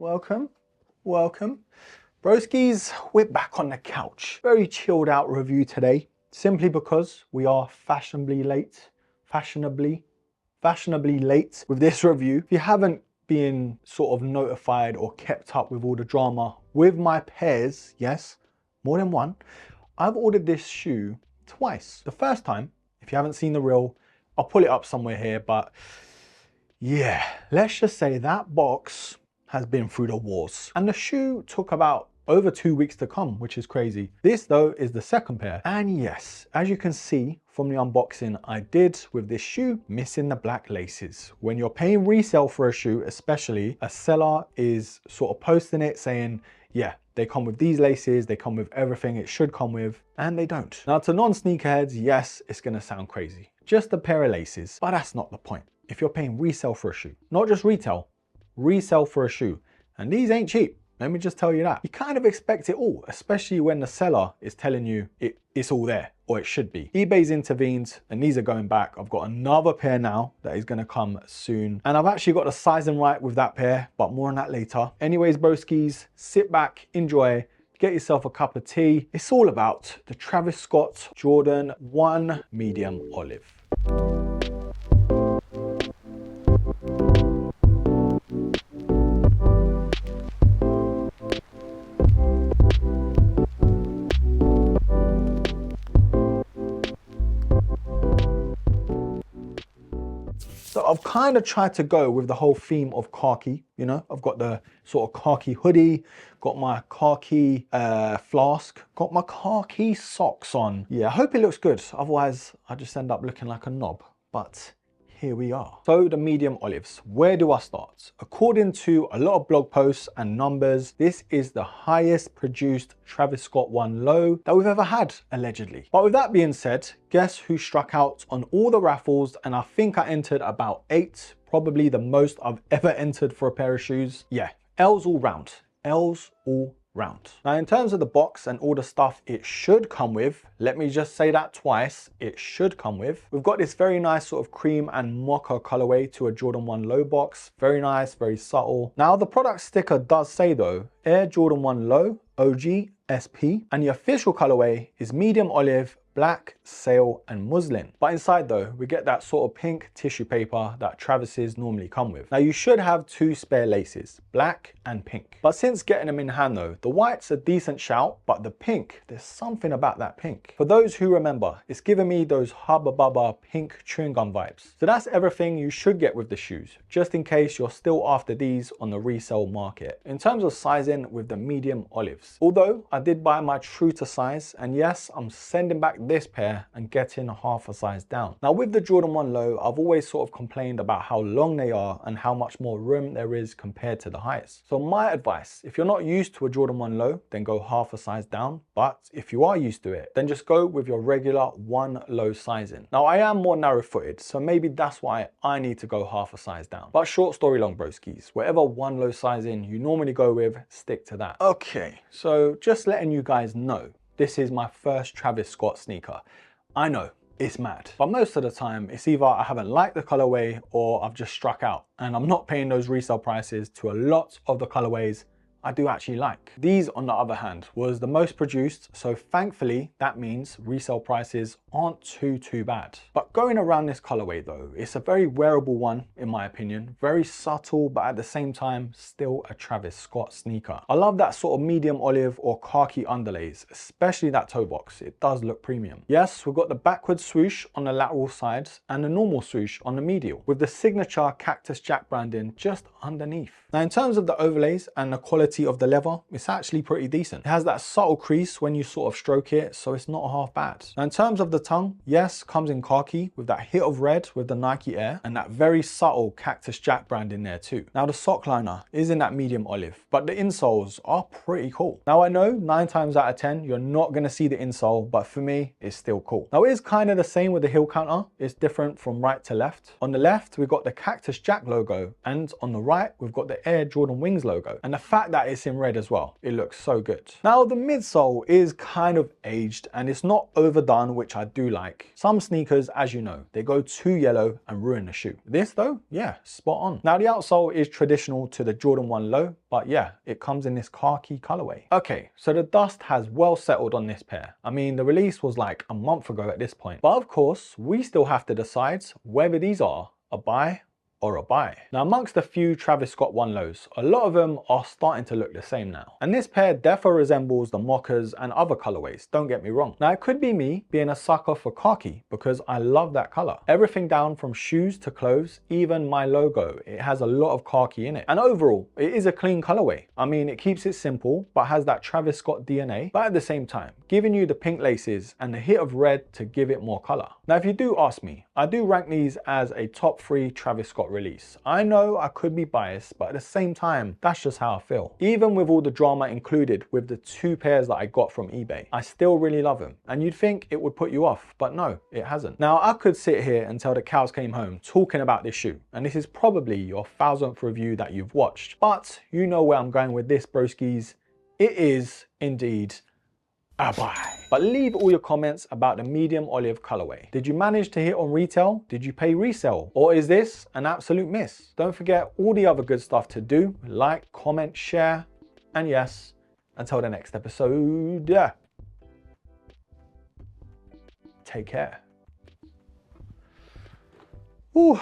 welcome, welcome. Broskies, we're back on the couch. Very chilled out review today, simply because we are fashionably late with this review. If you haven't been sort of notified or kept up with all the drama with my pairs, yes, more than one, I've ordered this shoe twice. The first time, if you haven't seen the reel, I'll pull it up somewhere here, but yeah, let's just say that box has been through the wars. And the shoe took about over 2 weeks to come, which is crazy. This though is the second pair. And yes, as you can see from the unboxing I did with this shoe, missing the black laces. When you're paying resale for a shoe, especially, a seller is sort of posting it saying, yeah, they come with these laces, they come with everything it should come with, and they don't. Now to non-sneakerheads, yes, it's gonna sound crazy. Just a pair of laces, but that's not the point. If you're paying resale for a shoe, not just retail, resell for a shoe, and these ain't cheap, let me just tell you that. You kind of expect it all, especially when the seller is telling you it's all there, or it should be. eBay's intervened and these are going back. I've got another pair now that is going to come soon, and I've actually got the sizing right with that pair, but more on that later. Anyways, broskies, sit back, enjoy, get yourself a cup of tea. It's all about the Travis Scott Jordan 1 medium olive. So I've kind of tried to go with the whole theme of khaki, you know, I've got the sort of khaki hoodie, got my khaki flask, got my khaki socks on. Yeah, I hope it looks good. Otherwise I just end up looking like a knob, but here we are. So the medium olives, where do I start? According to a lot of blog posts and numbers, this is the highest produced Travis Scott 1 low that we've ever had, allegedly. But with that being said, guess who struck out on all the raffles? And I think I entered about 8, probably the most I've ever entered for a pair of shoes. Yeah, L's all round, L's all round. Now in terms of the box and all the stuff it should come with, let me just say that twice, it should come with. We've got this very nice sort of cream and mocha colorway to a Jordan 1 low box. Very nice, very subtle. Now the product sticker does say though, Air Jordan 1 low, OG, SP, and the official colorway is medium olive, black, sail, and muslin. But inside though, we get that sort of pink tissue paper that Travis's normally come with. Now you should have 2 spare laces, black and pink. But since getting them in hand though, the white's a decent shout, but the pink, there's something about that pink. For those who remember, it's giving me those Hubba Bubba pink chewing gum vibes. So that's everything you should get with the shoes, just in case you're still after these on the resale market. In terms of sizing with the medium olives, although I did buy my true to size, and yes, I'm sending back this pair and getting half a size down. Now with the Jordan 1 low, I've always sort of complained about how long they are and how much more room there is compared to the highest. So my advice, if you're not used to a Jordan 1 low, then go half a size down. But if you are used to it, then just go with your regular 1 low sizing. Now I am more narrow footed, so maybe that's why I need to go half a size down. But short story long, broskies, whatever 1 low sizing you normally go with, stick to that. Okay, so just letting you guys know, this is my first Travis Scott sneaker. I know, it's mad. But most of the time, it's either I haven't liked the colorway or I've just struck out. And I'm not paying those resale prices to a lot of the colorways I do actually like. These, on the other hand, was the most produced, so thankfully that means resale prices aren't too bad. But going around this colorway though, it's a very wearable one in my opinion, very subtle, but at the same time still a Travis Scott sneaker. I love that sort of medium olive or khaki underlays, especially that toe box. It does look premium. Yes, we've got the backward swoosh on the lateral sides and the normal swoosh on the medial, with the signature Cactus Jack branding just underneath. Now in terms of the overlays and the quality of the leather, it's actually pretty decent. It has that subtle crease when you sort of stroke it, so it's not half bad. Now in terms of the tongue, yes, comes in khaki with that hit of red with the Nike Air and that very subtle Cactus Jack brand in there too. Now the sock liner is in that medium olive, but the insoles are pretty cool. Now I know 9 times out of 10 you're not going to see the insole, but for me it's still cool. Now it is kind of the same with the heel counter. It's different from right to left. On the left we've got the Cactus Jack logo, and on the right we've got the Air Jordan Wings logo. And the fact that that it's in red as well. It looks so good. Now the midsole is kind of aged and it's not overdone, which I do like. Some sneakers, as you know, they go too yellow and ruin the shoe. This though, yeah, spot on. Now the outsole is traditional to the Jordan 1 low, but yeah, it comes in this khaki colorway. Okay, so the dust has well settled on this pair. I mean, the release was like a month ago at this point. But of course, we still have to decide whether these are a buy or a buy. Now amongst a few Travis Scott 1 lows, a lot of them are starting to look the same now. And this pair defo resembles the mochas and other colorways, don't get me wrong. Now it could be me being a sucker for khaki because I love that color. Everything down from shoes to clothes, even my logo, it has a lot of khaki in it. And overall, it is a clean colorway. I mean, it keeps it simple, but has that Travis Scott DNA, but at the same time, giving you the pink laces and the hit of red to give it more color. Now if you do ask me, I do rank these as a top 3 Travis Scott release. I know I could be biased, but at the same time, that's just how I feel. Even with all the drama included with the 2 pairs that I got from eBay, I still really love them. And you'd think it would put you off, but no, it hasn't. Now I could sit here until the cows came home talking about this shoe, and this is probably your 1000th review that you've watched, but you know where I'm going with this, broskies. It is indeed a buy. But leave all your comments about the medium olive colorway. Did you manage to hit on retail? Did you pay resale? Or is this an absolute miss? Don't forget all the other good stuff to do. Like, comment, share, and yes, until the next episode, take care. Ooh.